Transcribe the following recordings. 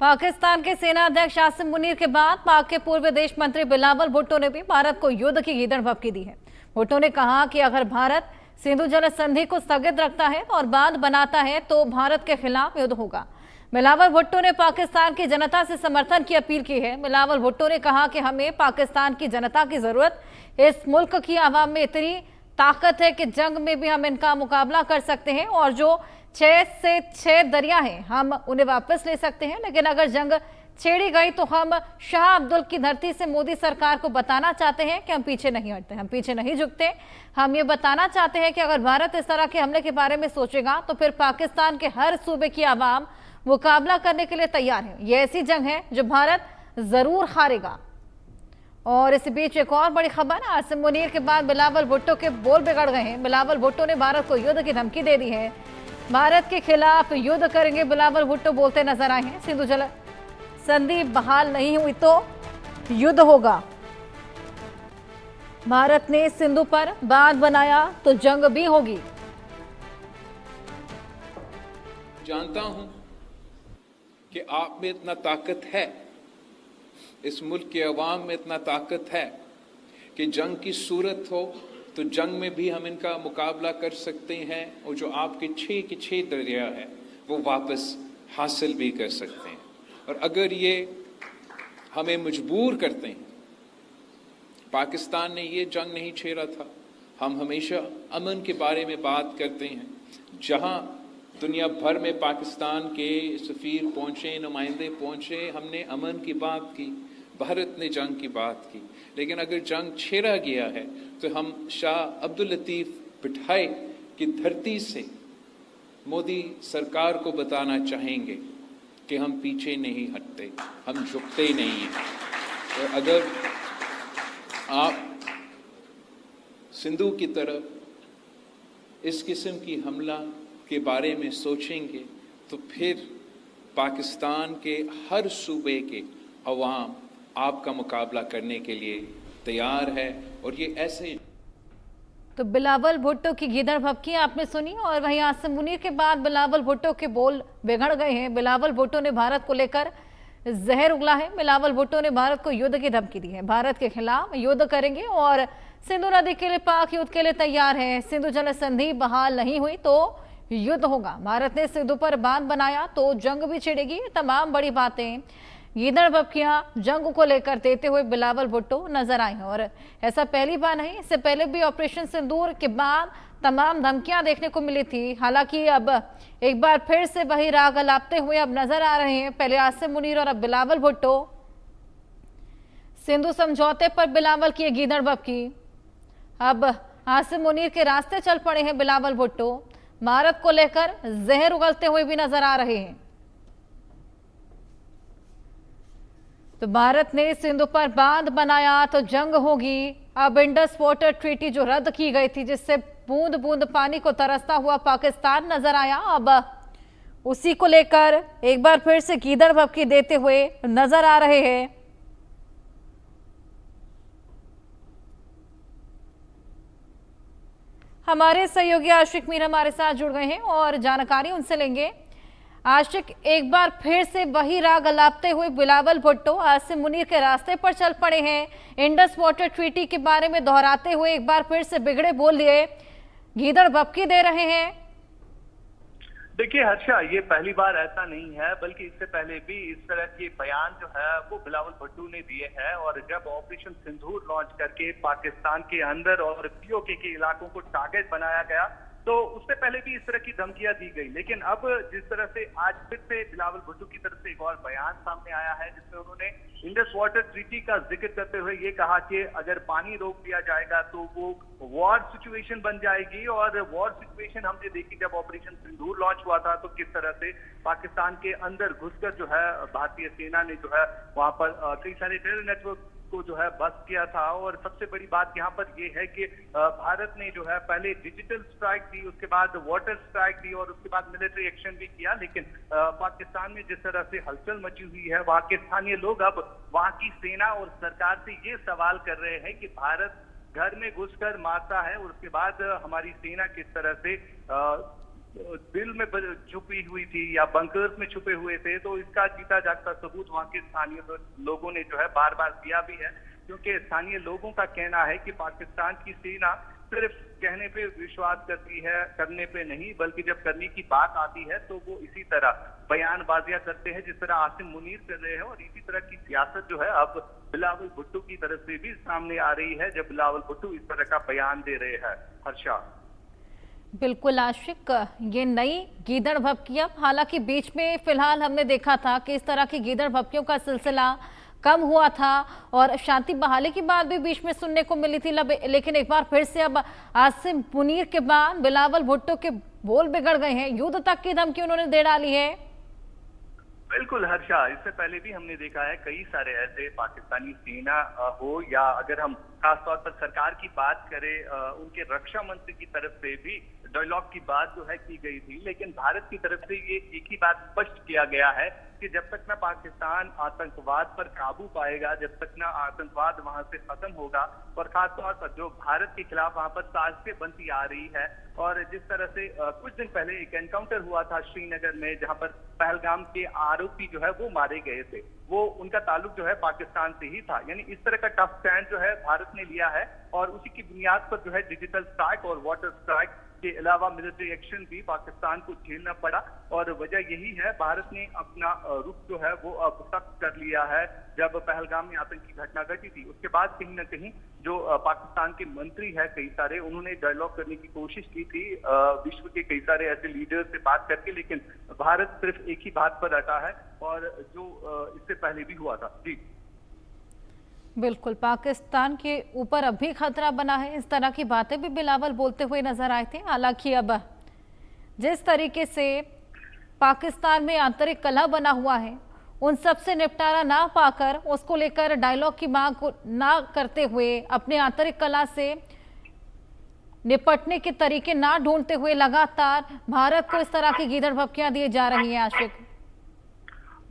पाकिस्तान के सेना अध्यक्ष आसिम मुनीर के बाद पाक के पूर्व विदेश मंत्री बिलावल भुट्टो ने भी भारत को युद्ध की गीदड़ भभकी दी है। भुट्टो ने कहा कि अगर भारत सिंधु जल संधि को स्थगित रखता है और बांध बनाता है तो भारत के खिलाफ युद्ध होगा। बिलावल भुट्टो ने पाकिस्तान की जनता से समर्थन की अपील की है। बिलावल भुट्टो ने कहा कि हमें पाकिस्तान की जनता की जरूरत, इस मुल्क की आवाम में इतनी ताकत है कि जंग में भी हम इनका मुकाबला कर सकते हैं और जो 6 से 6 दरिया हैं हम उन्हें वापस ले सकते हैं। लेकिन अगर जंग छेड़ी गई तो हम शाह अब्दुल की धरती से मोदी सरकार को बताना चाहते हैं कि हम पीछे नहीं हटते, हम पीछे नहीं झुकते। हम ये बताना चाहते हैं कि अगर भारत इस तरह के हमले के बारे में सोचेगा तो फिर पाकिस्तान के हर सूबे की आवाम मुकाबला करने के लिए तैयार है। ये ऐसी जंग है जो भारत जरूर हारेगा। और इस बीच एक और बड़ी खबर, आसिम मुनीर के बाद बिलावल भुट्टो के बोल बिगड़ गए हैं। बिलावल भुट्टो ने भारत को युद्ध की धमकी दे दी है। भारत के खिलाफ युद्ध करेंगे, बिलावल भुट्टो बोलते नजर आए हैं। सिंधु जल संधि बहाल नहीं हुई तो युद्ध होगा। भारत ने सिंधु पर बांध बनाया तो जंग भी होगी। जानता हूं कि आप में इतना ताकत है, इस मुल्क के अवाम में इतना ताकत है कि जंग की सूरत हो तो जंग में भी हम इनका मुकाबला कर सकते हैं और जो आपके 6 के 6 दरिया है वो वापस हासिल भी कर सकते हैं। और अगर ये हमें मजबूर करते हैं, पाकिस्तान ने ये जंग नहीं छेड़ा था। हम हमेशा अमन के बारे में बात करते हैं। जहां दुनिया भर में पाकिस्तान के सफीर पहुंचे, नुमाइंदे पहुंचे, हमने अमन की बात की, भारत ने जंग की बात की। लेकिन अगर जंग छेड़ा गया है तो हम शाह अब्दुल लतीफ बिठाई की धरती से मोदी सरकार को बताना चाहेंगे कि हम पीछे नहीं हटते, हम झुकते ही नहीं हैं। और अगर आप सिंधु की तरफ इस किस्म की हमला के बारे में सोचेंगे तो फिर पाकिस्तान के हर सूबे के अवाम आपका मुकाबला करने के लिए तैयार है। और ये ऐसे तो बिलावल भुट्टो की गीदड़ भभकी आपने सुनी। और वहीं आसिम मुनीर के बाद बिलावल भुट्टो के बोल बिगड़ गए हैं। बिलावल भुट्टो ने भारत को लेकर जहर उगला है। बिलावल भुट्टो ने भारत को युद्ध की धमकी दी है। भारत के खिलाफ युद्ध करेंगे और सिंधु नदी के लिए पाक युद्ध के लिए तैयार है। सिंधु जल संधि बहाल नहीं हुई तो युद्ध होगा। भारत ने सिंधु पर बांध बनाया तो जंग भी छिड़ेगी। तमाम बड़ी बातें, गीदड़ भभकियां जंग को लेकर देते हुए बिलावल भुट्टो नजर आए हैं। और ऐसा पहली बार नहीं, इससे पहले भी ऑपरेशन सिंदूर के बाद तमाम धमकियां देखने को मिली थी। हालांकि अब एक बार फिर से वही राग अलापते हुए अब नजर आ रहे हैं। पहले आसिम मुनीर और अब बिलावल भुट्टो। सिंधु समझौते पर बिलावल की गीदड़ भभकी, अब आसिम मुनीर के रास्ते चल पड़े हैं बिलावल भुट्टो। भारत को लेकर जहर उगलते हुए भी नजर आ रहे हैं। तो भारत ने सिंधु पर बांध बनाया तो जंग होगी। अब इंडस वाटर ट्रीटी जो रद्द की गई थी, जिससे बूंद बूंद पानी को तरसता हुआ पाकिस्तान नजर आया, अब उसी को लेकर एक बार फिर से गीदड़ भभकी देते हुए नजर आ रहे हैं। हमारे सहयोगी आशिक मीर हमारे साथ जुड़ गए हैं और जानकारी उनसे लेंगे। आशिक, एक बार फिर से वही राग अलापते हुए बिलावल भुट्टो आसिम मुनीर के रास्ते पर चल पड़े हैं। इंडस वाटर ट्रीटी के बारे में दोहराते हुए एक बार फिर से बिगड़े बोल लिए गीदड़ भभकी दे रहे हैं। देखिए हर्षा, ये पहली बार ऐसा नहीं है, बल्कि इससे पहले भी इस तरह के बयान जो है वो बिलावल भुट्टो ने दिए हैं। और जब ऑपरेशन सिंदूर लॉन्च करके पाकिस्तान के अंदर और पीओके के इलाकों को टारगेट बनाया गया तो उससे पहले भी इस तरह की धमकियां दी गई। लेकिन अब जिस तरह से आज फिर से बिलावल भुट्टो की तरफ से एक और बयान सामने आया है, जिसमें उन्होंने इंडस वाटर ट्रीटी का जिक्र करते हुए ये कहा कि अगर पानी रोक दिया जाएगा तो वो वॉर सिचुएशन बन जाएगी। और वॉर सिचुएशन हमने देखी जब ऑपरेशन सिंदूर लॉन्च हुआ था तो किस तरह से पाकिस्तान के अंदर घुसकर जो है भारतीय सेना ने जो है वहां पर कई सारे टेरर नेटवर्क को जो है बस किया था। और सबसे बड़ी बात यहाँ पर ये है कि भारत ने जो है पहले डिजिटल स्ट्राइक दी, उसके बाद वाटर स्ट्राइक दी और उसके बाद मिलिट्री एक्शन भी किया। लेकिन पाकिस्तान में जिस तरह से हलचल मची हुई है, वहाँ के स्थानीय लोग अब वहाँ की सेना और सरकार से ये सवाल कर रहे हैं कि भारत घर में घुसकर मारता है और उसके बाद हमारी सेना किस तरह से दिल में छुपी हुई थी या बंकर्स में छुपे हुए थे, तो इसका जीता जागता सबूत वहां के स्थानीय लोगों ने जो है बार बार दिया भी है। क्योंकि स्थानीय लोगों का कहना है कि पाकिस्तान की सेना सिर्फ कहने पे विश्वास करती है, करने पे नहीं, बल्कि जब करने की बात आती है तो वो इसी तरह बयानबाजियां करते हैं जिस तरह आसिम मुनीर कर रहे हैं। और इसी तरह की सियासत जो है अब बिलावल भुट्टो की तरफ से भी सामने आ रही है, जब बिलावल भुट्टो इस तरह का बयान दे रहे हैं। हर्षा, बिल्कुल आशिक, ये नई गीदड़ भभकी, अब हालांकि बीच में फिलहाल हमने देखा था कि इस तरह की गीदड़ भभकियों का सिलसिला कम हुआ था और शांति बहाली की बात भी बीच में सुनने को मिली थी, लेकिन एक बार फिर से अब आसिम मुनीर के बाद बिलावल भुट्टो के बोल बिगड़ गए हैं। युद्ध तक की धमकी उन्होंने दे डाली है। बिल्कुल हर्षा, इससे पहले भी हमने देखा है कई सारे ऐसे पाकिस्तानी सेना हो या अगर हम खासतौर पर सरकार की बात करें, उनके रक्षा मंत्री की तरफ से भी डायलॉग की बात जो है की गई थी। लेकिन भारत की तरफ से ये एक ही बात स्पष्ट किया गया है कि जब तक ना पाकिस्तान आतंकवाद पर काबू पाएगा, जब तक ना आतंकवाद वहां से खत्म होगा, और खासतौर पर जो भारत के खिलाफ वहां पर साजिशें बनती आ रही है, और जिस तरह से कुछ दिन पहले एक एनकाउंटर हुआ था श्रीनगर में, जहां पर पहलगाम के आरोपी जो है वो मारे गए थे, वो उनका ताल्लुक जो है पाकिस्तान से ही था। यानी इस तरह का टफ स्टैंड जो है भारत ने लिया है, और उसी की बुनियाद पर जो है डिजिटल स्ट्राइक और वाटर स्ट्राइक के अलावा मिलिट्री एक्शन भी पाकिस्तान को झेलना पड़ा। और वजह यही है, भारत ने अपना रुख जो है वो अब सख्त कर लिया है। जब पहलगाम में आतंकी घटना घटी थी, उसके बाद कहीं ना कहीं जो पाकिस्तान के मंत्री है कई सारे, उन्होंने डायलॉग करने की कोशिश की थी विश्व के कई सारे ऐसे लीडर से बात करके, लेकिन भारत सिर्फ एक ही बात पर अटा है, और जो इससे पहले भी हुआ था। जी बिल्कुल, पाकिस्तान के ऊपर अब भी खतरा बना है, इस तरह की बातें भी बिलावल बोलते हुए नजर आए थे। हालांकि अब जिस तरीके से पाकिस्तान में आंतरिक कलह बना हुआ है, उन सब से निपटारा ना पाकर, उसको लेकर डायलॉग की मांग को ना करते हुए, अपने आंतरिक कलह से निपटने के तरीके ना ढूंढते हुए लगातार भारत को इस तरह की गीदड़ भभकियां दी जा रही हैं। आशिक,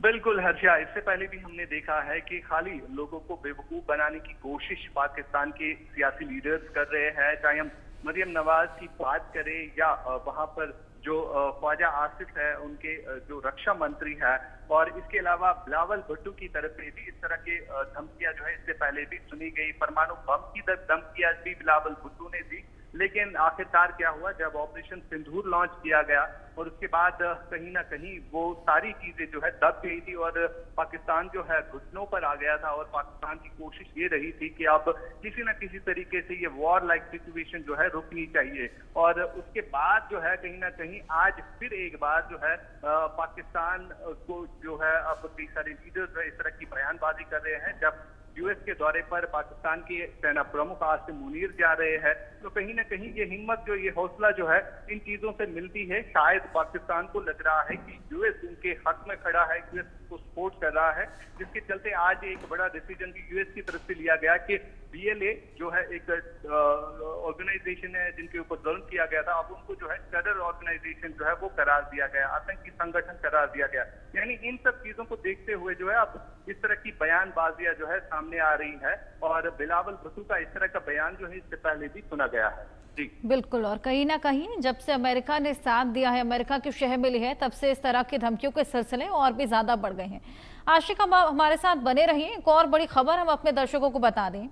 बिल्कुल हर्षा, इससे पहले भी हमने देखा है कि खाली लोगों को बेवकूफ बनाने की कोशिश पाकिस्तान के सियासी लीडर्स कर रहे हैं। चाहे हम मरियम नवाज की बात करें या वहां पर जो ख्वाजा आसिफ है, उनके जो रक्षा मंत्री है, और इसके अलावा बिलावल भुट्टो की तरफ से भी इस तरह के धमकियां जो है इससे पहले भी सुनी गई। परमाणु बम की धमकियां भी बिलावल भुट्टो ने दी। लेकिन आखिरकार क्या हुआ, जब ऑपरेशन सिंदूर लॉन्च किया गया और उसके बाद कहीं ना कहीं वो सारी चीजें जो है दब गई थी, और पाकिस्तान जो है घुटनों पर आ गया था। और पाकिस्तान की कोशिश ये रही थी कि अब किसी ना किसी तरीके से ये वॉर लाइक सिचुएशन जो है रुकनी चाहिए। और उसके बाद जो है कहीं ना कहीं आज फिर एक बार जो है पाकिस्तान को जो है अब कई सारे लीडर्स जो है इस तरह की बयानबाजी कर रहे हैं। जब यूएस के दौरे पर पाकिस्तान के सेना प्रमुख आसिम मुनीर जा रहे हैं, तो कहीं ना कहीं ये हिम्मत जो ये हौसला जो है इन चीजों से मिलती है। शायद पाकिस्तान को लग रहा है कि यूएस उनके हक में खड़ा है, यूएस को सपोर्ट कर रहा है, जिसके चलते आज एक बड़ा डिसीजन भी यूएस की तरफ से लिया गया कि बीएलए जो है एक ऑर्गेनाइजेशन है जिनके ऊपर जुल्म किया गया था, अब उनको जो है टेरर ऑर्गेनाइजेशन जो है वो करार दिया गया, आतंकी संगठन करार दिया गया। यानी इन सब चीजों को देखते हुए जो है अब इस तरह की बयानबाजियां जो है सामने आ रही है, और बिलावल भुट्टो का इस तरह का बयान जो है इससे पहले भी सुना गया है। जी बिल्कुल, और कहीं ना कहीं जब से अमेरिका ने साथ दिया है, अमेरिका की शह मिली है, तब से इस तरह की धमकियों के सिलसिले और भी ज्यादा बढ़ गए हैं। आशिक, अब हमारे साथ बने रहिए। एक और बड़ी खबर हम अपने दर्शकों को बता दें